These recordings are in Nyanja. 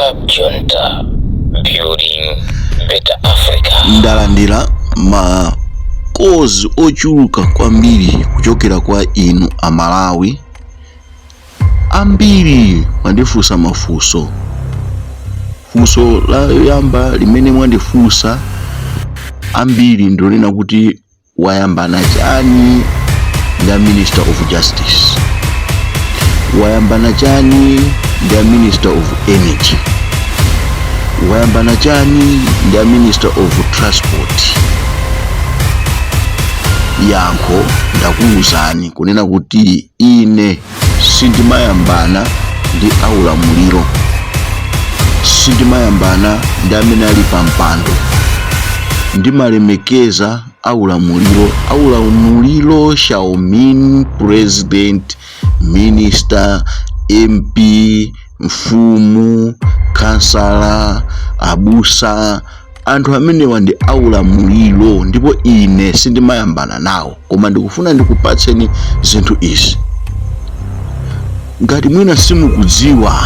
Club Junta, building better Africa. Ndalandira ma cause ochuluka kwambiri kuchokera kwa inu Amalawi ambiri mwandifunsa mafunso. Funso la yamba limene mwandifunsa ambiri ndolena kuti wayambana chani ndi Minister of Justice, wayambana chani ndi Minister of Energy, wayambana chani ndi Minister of Transport. Yankho ndakuwuzani kunena kuti ine sindimayambana ndi aulamuliro, sindimayambana ndi amene ali pampando. Ndimalemekeza aulamuliro shall mean president, minister, MP, mfumu, kansala, abusa, anthu amenewa ndi aulamuliro, ndipo ine sindimayambana nawo. Koma ndikufuna ndikupatseni zinthu izi. Ngati mwina simukudziwa,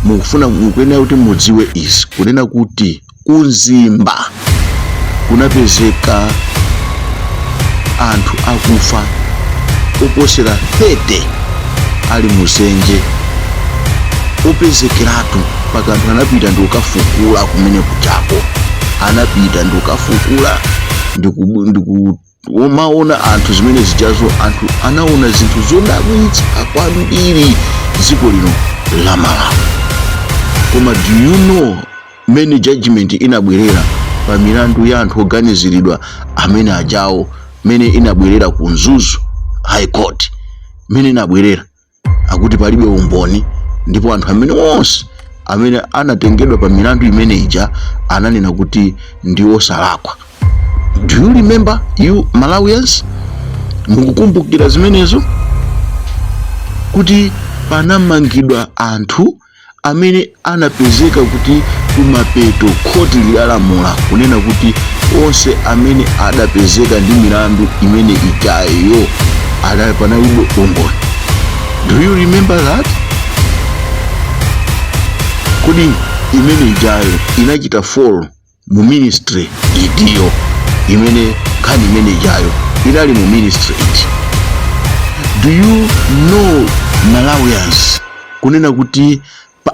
mukufuna mukuyenera kuti mudziwe izi, kunena kuti kunzimba kunapezeka anthu akufa oposera 30 ali muzenje opezekeratu paka anthu anapita ndi ukafukula kumene kuchako, anapita ndi ukafukula ndikumaona anthu zimene zijazo. Anthu anaona zinthu zodabwitsa kwambiri dziko lino la Malawi. Koma do you know many judgment inabwerera pa milandu ya anthu oganiziridwa amene ajawo, mene inabwerera ku Mzuzu High Court, mene inabwerera akuti palibe umboni, ndipo anthu amene onse amene anatengedwa pa milandu imene ija ananena kuti ndi osalakwa. Do you remember, you Malawians? Mukukumbukira zimenezo? Kuti panamangidwa anthu amene anapezeka kuti kumapeto khoti lilalamula kunena kuti onse amene adapezeka ndi milandu imene ijayo panalibe umboni. Do you remember that? Kodi imene ijayo inachita fall mu ministry itiyo, imene kani imene ijayo inali mu ministry iti. Do you know Malawians, kunena kuti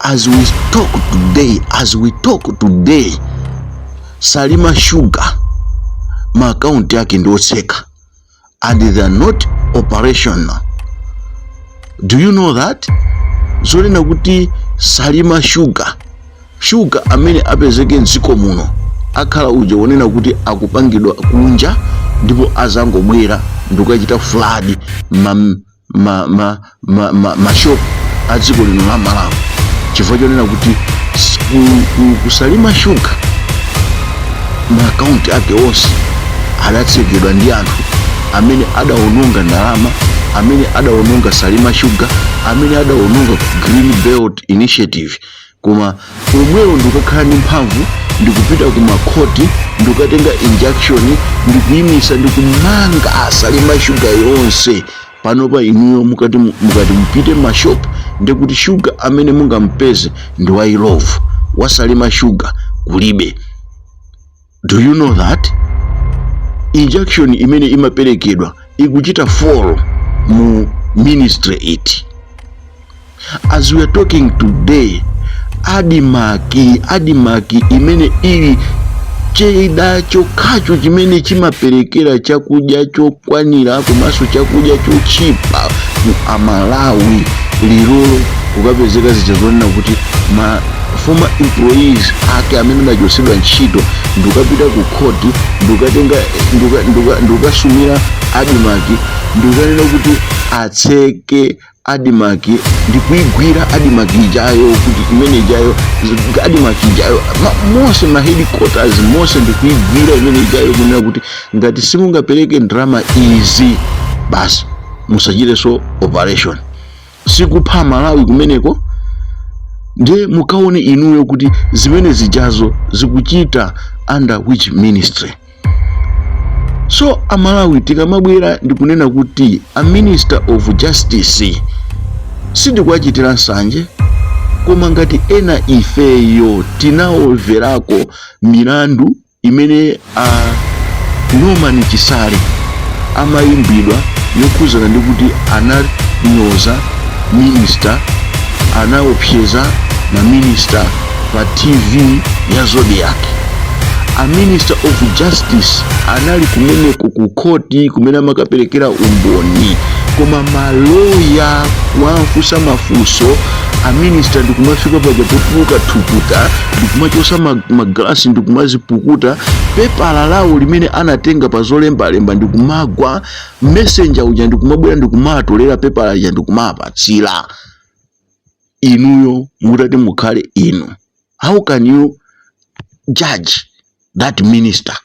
as we talk today Salima Sugar ma account yake ndi otseka and they are not operational. Do you know that? Zolena kuti Salima Sugar amene apezeke mdziko muno akhala uja wonena kuti akupangidwa kunja, ndipo azangobwera ndikachita flood mashop a dziko lino la Malawi. Chifukwa chonena kuti kusalima Sugar ma account ake onse adatsekedwa ndi anthu amene adawononga ndalama, amene adawononga Salima Sugar, amene adawononga Green Belt Initiative. Koma omwewo ndikukhala ndi mphamvu ndikupita ku makhoti ndikukatenga injunction ndikuyimisa ndikumanga Salima Sugar yonse. Panopa inuyo mukati mupite mashop ndikuti Sugar amene mungampeze ndi wa Ilove, wa Salima Sugar kulibe. Do you know that? Injunction imene imaperekedwa ikuchita fall mu ministry iti. As we are talking today, adimaki imene ili cheda chokhacho chimene chimaperekera chakudya chokwanira komanso chakudya chochipa mu Amalawi lirolo kukapezeka zichazonena kuti ma former employees ake amene anachosedwa ntchito ndikapita ku khoti ndikasumira adimaki ndikanena kuti atseke adimaki ndikuigwira adimaki ijayo kuti imene ijayo adimaki ijayo mose ma headquarters mose ndikuigwira imene ijayo kunena kuti ngati simungapereke drama izi basi musachite so operation. Sikupha Malawi kumeneko, ndiye mukaone inuyo kuti zimene zijazo zikuchita under which ministry. So Amalawi tikamabwera ndikunena kuti a Minister of Justice sindikwachitira nsanje, koma ngati ena ifeyo tinaomverako milandu imene Norman Chisale amayimbidwa yokhuzana ndi kuti ananyoza minister, anaopseza maminista pa TV ya Zodiac. A Minister of Justice anali kumeneko ku koti kumene amakaperekera umboni, koma maloya kuwafunsa mafunso a minister ndikumafika paja popuka thukuta, ndikumachosa magalasi ndikumazipukuta, pepala lawo limene anatenga pa zolembalemba ndikumagwa, messenger uja ndikumabwera ndikumatolera pepala lija ndikumapatsira. Inuyo mutati mukhale inu, how can you judge that minister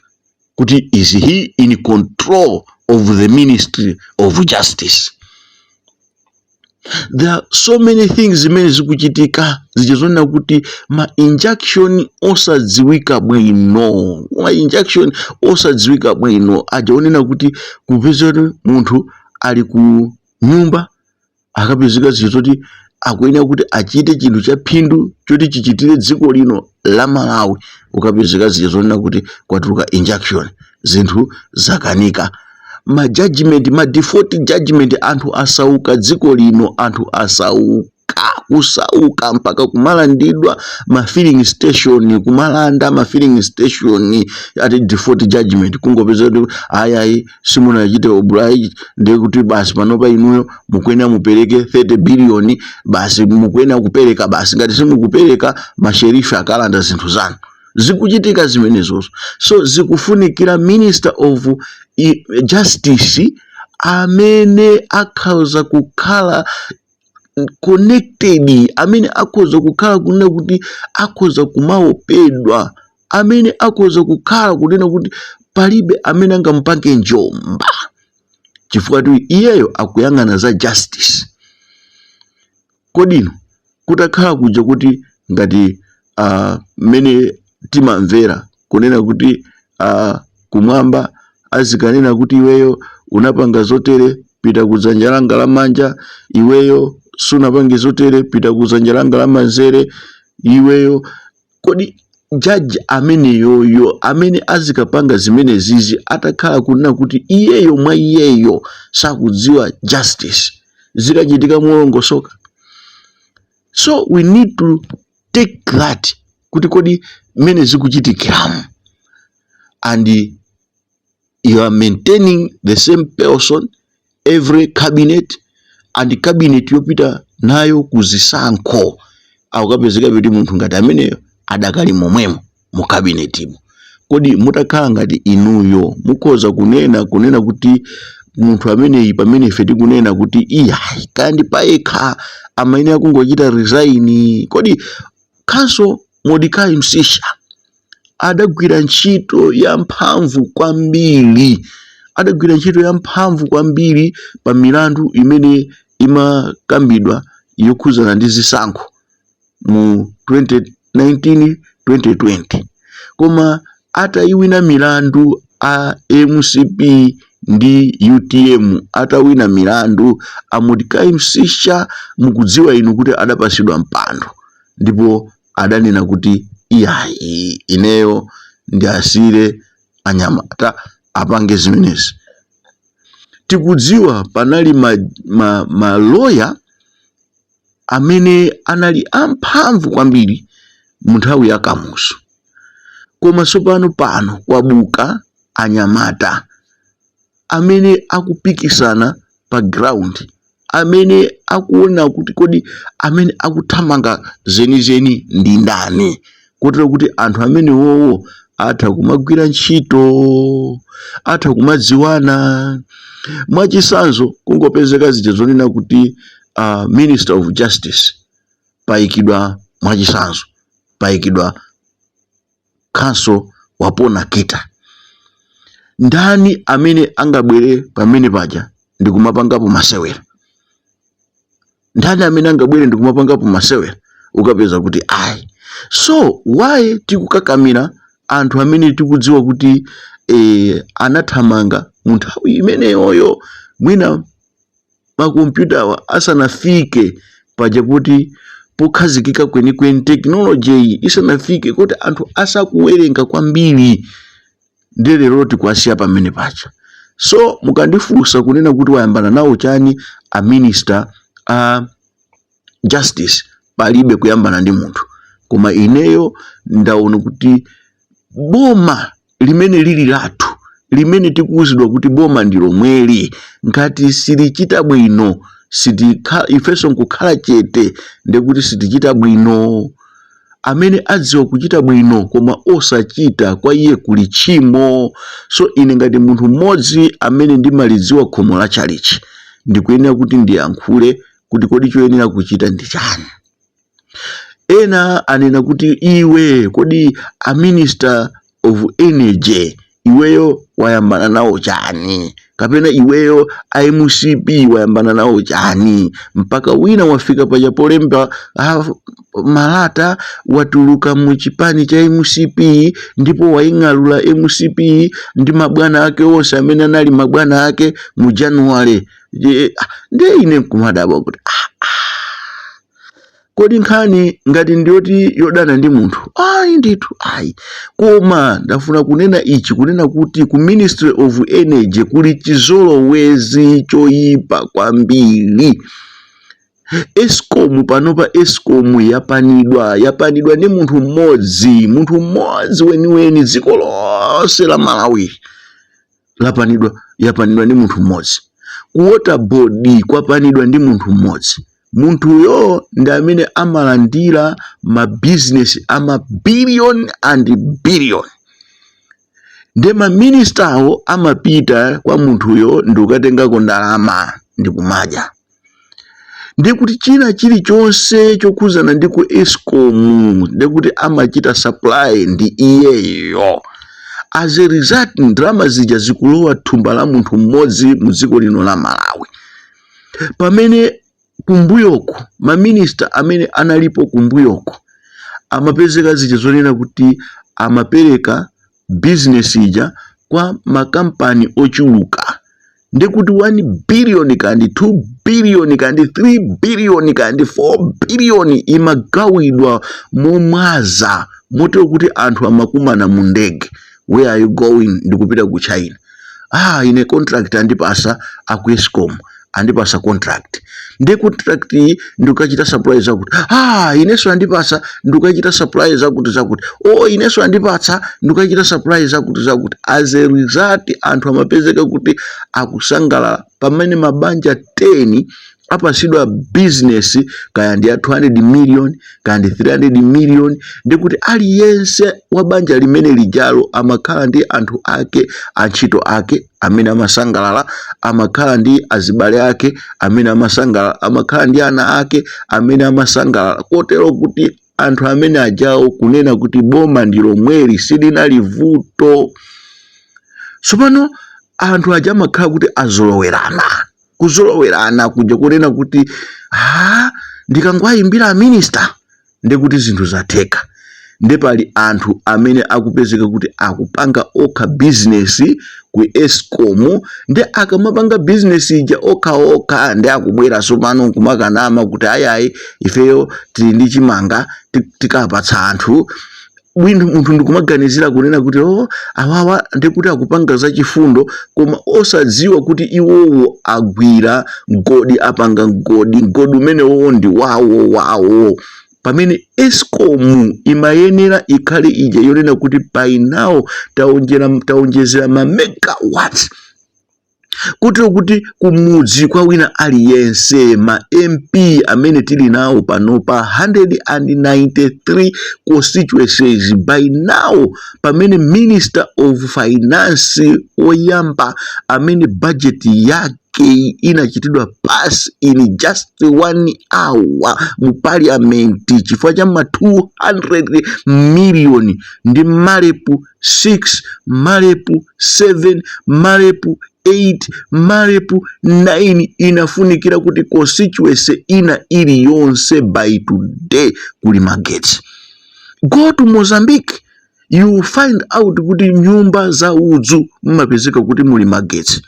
kuti is he in control of the Ministry of Justice? There are so many things zimene zikuchitika zichizonena kuti ma injunction osadziwika bwino, ma injunction osadziwika bwino, ajaonena kuti kupeza munthu ali ku nyumba akapezeka zizoti akuyenera kuti achite chinthu cha phindu choti chichitire dziko lino la Malawi, ukapezeka zizonena kuti kwatuluka injunction, zinthu zakanika. Ma judgment, ma default judgment, anthu asauka dziko lino, anthu asauka, kusauka mpaka kumalandidwa ma filling station, kumalanda ma filling station ati default judgment. Kungopeza kuti ayayi simunachite oblige ndiye kuti basi panopa inuyo mukwena mupereke 30 billion, basi mukwena kupereka, basi ngati simukupereka masherifi akalanda zinthu zanu. Zikuchitika zimenezozo. So zikufunikira Minister of Justice amene akhoza kukhala connected, amene akhoza kukhala kunena kuti akhoza kumaopedwa, amene akhoza kukhala kunena kuti palibe amene angampange njomba, chifukwa kuti iyeyo akuyang'ana za justice. Kodino kutakhala kuja kuti ngati mene timamvera kunena kuti kumwamba azikanena kuti iweyo unapanga zotere pita kudzanja langa lamanja, iweyo sunapange zotere pita kudzanja langa lamanzere, iweyo. Kodi judge amene yoyo amene azikapanga zimene zizi atakhala kunena kuti iyeyo mwa iyeyo sakudziwa justice, zikachitika molongosoka. So we need to take that kuti kodi mene zikuchitikiramu, and you are maintaining the same person every cabinet, and cabinet yopita nayo kuzisankho akapezeka kuti munthu ngati ameneyo adakali momwemo mu cabinetimo. Kodi mutakhala ngati inuyo mukhoza kunena kuti munthu ameneyi pamene ife tikunena kuti iyayi kandi payekha amayenera kungochita resign. Kodi Council Mordecai Msisha adagwira ntchito ya mphamvu kwambiri, adagwira ntchito ya mphamvu kwambiri pa milandu imene imakambidwa yokhuzana ndi zisankho mu 2019-2020, koma atayiwina milandu a MCP ndi UTM, atawina milandu a Mordecai Msisha, mukudziwa inu kuti adapasidwa mpando, ndipo adanena kuti iyayi ineyo ndi asire anyamata apange zimenezi. Tikudziwa panali maloya amene anali amphamvu kwambiri mu nthawi ya Kamuzu, koma tsopano pano kwabuka anyamata amene akupikisana pa ground, amene akuona kuti kodi amene akuthamanga zenizeni ndi ndani, kotero kuti anthu amene wowo atha kumagwira ntchito, atha kumadziwana. Mwachisanzo kungopezeka zija zonena kuti Minister of Justice payikidwa, mwachisanzo payikidwa Council wapona kita. Ndani amene angabwere pamene paja ndikumapangapo masewera? Ndani amene angabwere ndikumapangapo masewera? Ukapeza kuti ayi. So why tikukakamira anthu amene tikudziwa kuti anathamanga mu nthawi imeneyoyo, mwina makompyuta asanafike paja kuti pokhazikika kwenikweni technology iyi isanafike kuti anthu asakuwerenga kwambiri ndi lero tikwasiya pamene pacha. So mukandifunsa kunena kuti wayambana nawo chani a minister justice, palibe kuyambana ndi munthu, koma ineyo ndaona kuti boma limene lili lathu, limene tikuwuzidwa kuti boma ndi lomweli, ngati silichita bwino ifenso nkukhala chete ndekuti sitichita bwino. Amene adziwa kuchita bwino koma osachita kwa iye kuli tchimo. So ine ngati munthu mmodzi amene ndimalidziwa khomo la chalichi, ndikuyenera kuti ndiyankhule kuti kodi choyenera kuchita ndi chani. Ena anena kuti iwe kodi a minister of energy iweyo wayambana nawo chani, kapena iweyo IMCP wayambana nawo chani, mpaka wina wafika paja polemba malata watuluka muchipani cha MCP ndipo waing'alula MCP ndi mabwana ake onse amene anali mabwana ake mu January. Ndiye ine kumadabwa kuti kodi nkhani ngati ndiyoti yodana ndi munthu ndithu koma ndafuna kunena ichi, kunena kuti ku Ministry of Energy kuli chizolowezi choyipa kwambiri. Eskom panopa Eskom yapanidwa ndi munthu mmodzi weniweni, dziko lonse la Malawi yapanidwa ndi munthu mmodzi. Water board kwapanidwa ndi munthu mmodzi. Munthuyo ndi amene amalandira mabizinesi ama billion and billion. Nde maministawo amapita kwa munthuyo ndi ukatengako ndalama ndi kumadya. Ndi kuti china chilichonse chokhuzana ndi ku Eskom ndi kuti amachita supply ndi iyeyo. As a result, ndalama zija zikulowa thumba la munthu mmodzi mu dziko lino la Malawi. Pamene kumbuyoko maminista amene analipo kumbuyoko amapezeka zija zonena kuti amapereka business ija kwa makampani ochuluka, ndi kuti 1 billion kandi 2 billion kandi 3 billion kandi 4 billion imagawidwa momwaza motero kuti anthu amakumana mu ndege. Where are you going? Ndikupita ku China. Ine contract andipasa aku Eskom andipasa contract. Ndi contract ndikachita supply zakuti ineso andipasa ndikachita supply zakuti. Ineso andipatsa ndikachita supply zakuti. As a result anthu amapezeka kuti akusangalala pamene mabanja 10 apasidwa business kaya ndi 200 million kandi 300 million, ndi kuti aliyense wa banja limene lijalo amakhala ndi anthu ake, antchito ake amene amasangalala, amakhala ndi azibale ake amene amasangalala, amakhala ndi ana ake amene amasangalala, kotero kuti anthu amene ajawo kunena kuti boma ndi lomweli silinali vuto. Tsopano anthu aja amakhala kuti kuzolowerana kuja kunena kuti ndikangwayimbira minister ndi kuti zinthu zatheka. Ndi pali anthu amene akupezeka kuti akupanga okha business ku Eskom, ndi akamapanga business ija okha ndi akubwera sopano kumakanama kuti ayayi ifeyo tili ndi chimanga tikapatsa anthu. Munthu ndikumaganizira kunena kuti awawa ndikuti akupanga za chifundo, koma osadziwa kuti iwowo agwira ngodi, apanga ngodi umene wowo ndi wawo. Pamene Eskom imayenera ikhale ija yonena kuti by now taonjezera ma megawatts, kutero kuti kumudzi kwa wina aliyense ma MP amene tili nawo panopa 193 constituencies by now. Pamene Minister of Finance oyamba amene budget yake inachitidwa pass in just 1 hour mu parliament chifukwa cha ma 200 million ndi marepu 6 marepu 7 marepu 8 marepu 9 inafunikira kuti constituency ina iliyonse by today kuli magetsi. Go to Mozambique, you find out kuti nyumba za udzu mmapezeka kuti muli magetsi.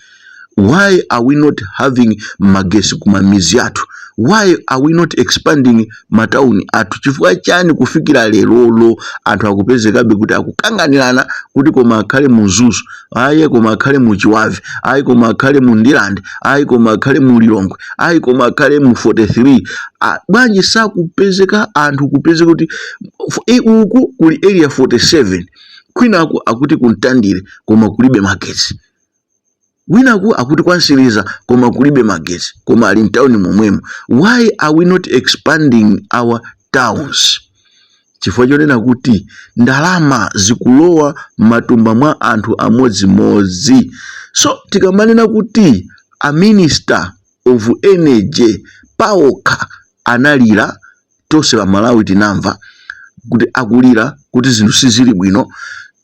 Why are we not having magesi kumamizi yathu? Why are we not expanding matauni athu? Chifukwa chani kufikira lerolo anthu akupezekabe kuti akukanganirana kuti koma akhale muzuzu, ayi koma akhale muchiwavi, ayi koma akhale mu Ndilande, ayi koma akhale mu Lilongwe, ayi koma akhale mu 43. Bwanji sakupezeka anthu kupezeka kuti uku kuli area 47, kwinaku akuti kuntandire koma kulibe magesi, winaku akuti kwansiriza koma kulibe magesi, koma ali mtauni momwemo. Why are we not expanding our towns? Chifukwa chonena kuti ndalama zikulowa matumba mwa anthu amodzimodzi. So tikamanena kuti a minister of energy paokha analira, tonse pa Malawi tinamva kuti akulira kuti zinthu sizili bwino,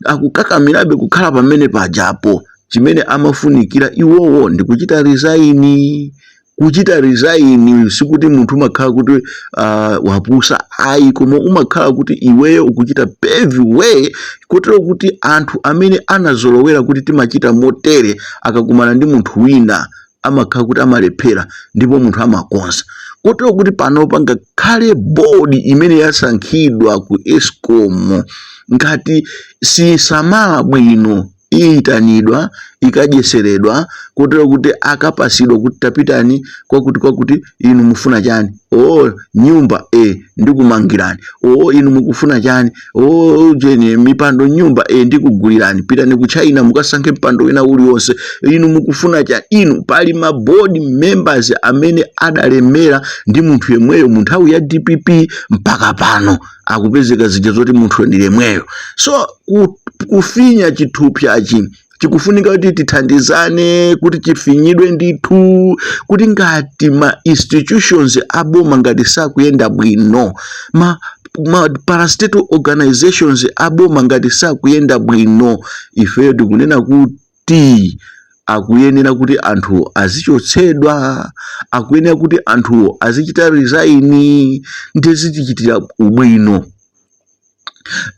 akukakamirabe kukhala pamene pajapo. Chimene amafunikira iwowo ndi kuchita resign. Kuchita resign sikuti munthu umakhala kuti wapusa, ayi koma umakhala kuti iweyo ukuchita pave way kotero kuti anthu amene anazolowera kuti timachita motere akakumana ndi munthu wina amakhala kuti amalephera ndipo munthu amakonza. Kotero kuti panopa ngakhale board imene yasankhidwa ku Eskom ngati sisamala bwino iyitanidwa ikajeseredwa kotero kuti akapasidwa kuti tapitani kwakuti inu mufuna chani, nyumba ndikumangirani, inu mukufuna chani, jeni mipando nyumba ndikugulirani, pitani ku China mukasankhe mpando wina uliwonse, inu mukufuna chani. Inu pali ma board members amene adalemera ndi munthu yemweyo mu nthawi ya DPP mpaka pano akupezeka zija zoti munthu ndilemweyo. So kufinya chithupyachi chikufunika kuti tithandizane kuti chifinyidwe ndithu, kuti ngati ma institutions aboma ngati sakuyenda bwino, ma parastatal organizations aboma ngati sakuyenda bwino, ifeyo tikunena kuti akuyenera kuti anthu azichotsedwa, akuyenera kuti anthu azichita resign ndizichitira ubwino.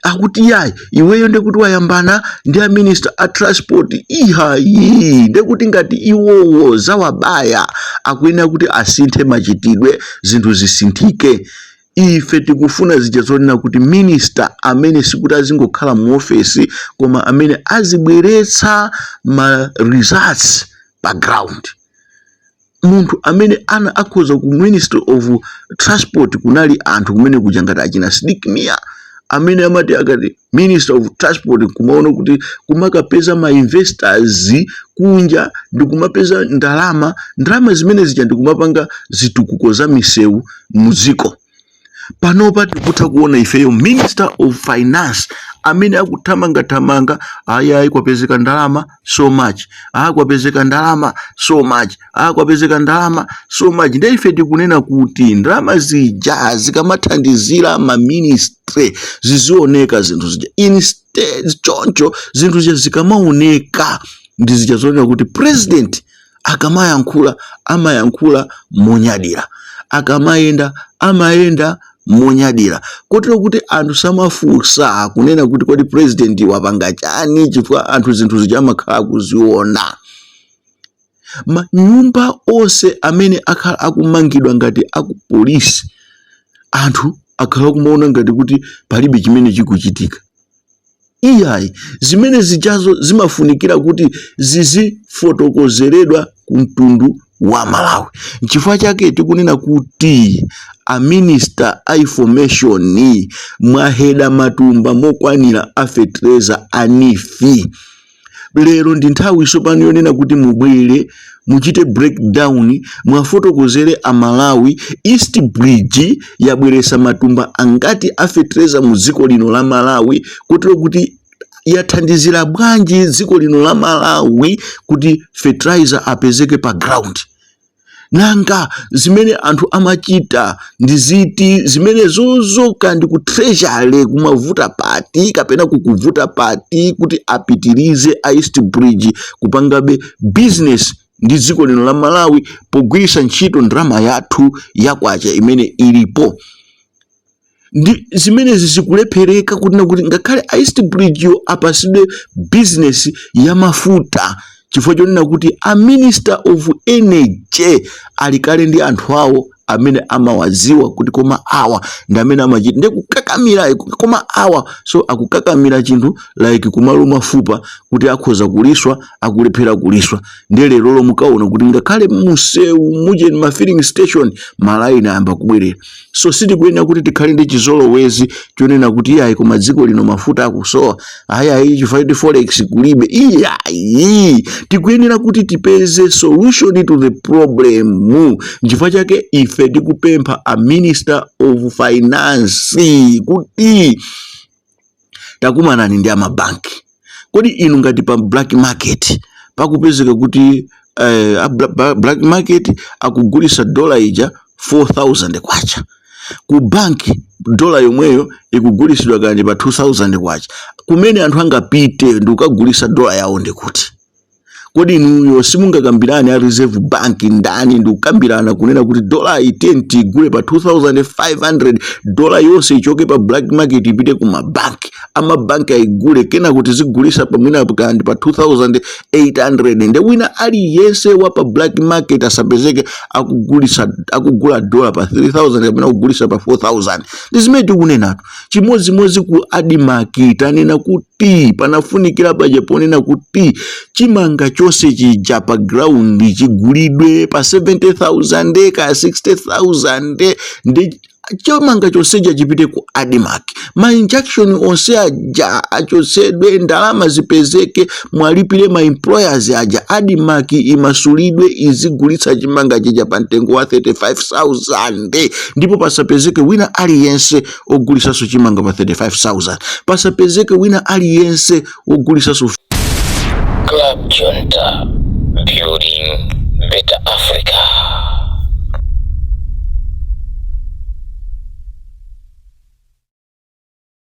Akuti yayi iweyo ndekuti wayambana ndi a minister a transport ihayi ndekuti ngati iwowo zawabaya akuyenera kuti asinthe machitidwe, zinthu zisinthike. Ife tikufuna zija zonena kuti minister amene sikuti azingokhala mu office koma amene azibweretsa ma results pa ground. Munthu amene akhoza ku Ministry of Transport kunali anthu kumene kuja ngati achina Sidik Mia amene amati akati Minister of Transport kumaona kuti kumakapeza ma investors kunja ndi kumapeza ndalama zimene zija ndi kumapanga zitukuko za misewu muziko. Panopa tikutha kuona ifeyo Minister of Finance amene akuthamanga ayi kwapezeka ndalama so much, kwapezeka ndalama so much, kwapezeka ndalama so much. Ndiye ife tikunena kuti ndalama zija zikamathandizira ma ministry zizioneka zinthu zija. Instead choncho zinthu zija zikamaoneka ndi zija zonena kuti president akamayankhula amayankhula monyadira, akamayenda amayenda monyadira, kotero kuti anthu samafunsa kunena kuti kodi president wapanga chani, chifukwa anthu zinthu zija amakhala kuziona. Manyumba onse amene akhala akumangidwa ngati akupolisi, anthu akhala kumaona ngati kuti palibe chimene chikuchitika. Iyayi zimene zijazo zimafunikira kuti zizifotokozeredwa ku mtundu wa Malawi. Chifukwa chake tikunena kuti a minister a information mwaheda matumba mokwanira a fertilizer anifi. Lero ndi nthawi isopano yonena kuti mubwere muchite breakdown mwafotokozere a Malawi East Bridge yabweresa matumba angati a fertilizer mu dziko lino la Malawi, kotero kuti yathandizira bwanji dziko lino la Malawi kuti fertilizer apezeke pa ground. Nanga zimene anthu amachita ndiziti zimene zozoka ndi ku treasury kumavuta pati kapena kukuvuta pati kuti apitirize a East Bridge kupangabe business ndi dziko lino la Malawi pogwiritsa ntchito ndalama yathu yakwacha imene ilipo. Ndi zimene zikulephereka kuti ngakhale a East Bridge yo apasidwe business ya mafuta chifukwa chonena kuti a minister of energy alikale ndi anthu awo amene amawaziwa kuti koma awa ndi amene amachita ndi kukakamira koma awa so akukakamira chinthu like kumaluma fupa kuti akhoza kuliswa akulephera kuliswa. Ndi lero mukaona kuti ngakhale museu muje ma filling station malaini ayamba kubwerera. So sitikuyenera kuti tikhale ndi chizolowezi chonena kuti ayi koma dziko lino mafuta akusowa ayi chifukwa forex kulibe iyayi. Tikuyenera kuti tipeze solution to the problem. Chifukwa chake ife tikupempha a minister of finance kuti takumanani ndi amabanki. Kodi inu ngati pa black market pakupezeka kuti black market akugulisa dola ija 4000 kwacha, ku banki dola yomweyo ikugulisidwa kanje pa 2000 kwacha, kumene anthu angapite ndi ukagulisa dola yawo ndikuti? Kodi inuyo simungakambirani a reserve bank ndani ndi ukambirana kunena kuti dola itenti igule pa 2500, dola yonse ichoke pa black market ipite ku mabanki, amabanki aigule kena kuti zigulisa pamwina kandi pa 2800, ndi wina aliyense wa pa black market asapezeke akugula dola pa 3000 kapena kugulisa pa 4000. Ndi zimene tikunenatu chimodzimodzi ku Adimark tanena kuti panafunikira paja ponena kuti chimanga chose chija pa ground chigulidwe pa 70,000 ka 60,000 ndi chomanga chonseja chipite ku Adimark. Ma injection onse aja achosedwe ndalama zipezeke mwalipire ma employers aja. Adimark imasulidwe izigulitsa chimanga chija pa mtengo wa 35,000 ndipo pasapezeke wina aliyense ogulisaso chimanga pa 35,000, pasapezeke wina aliyense ogulisaso. Club Junta, building better Africa.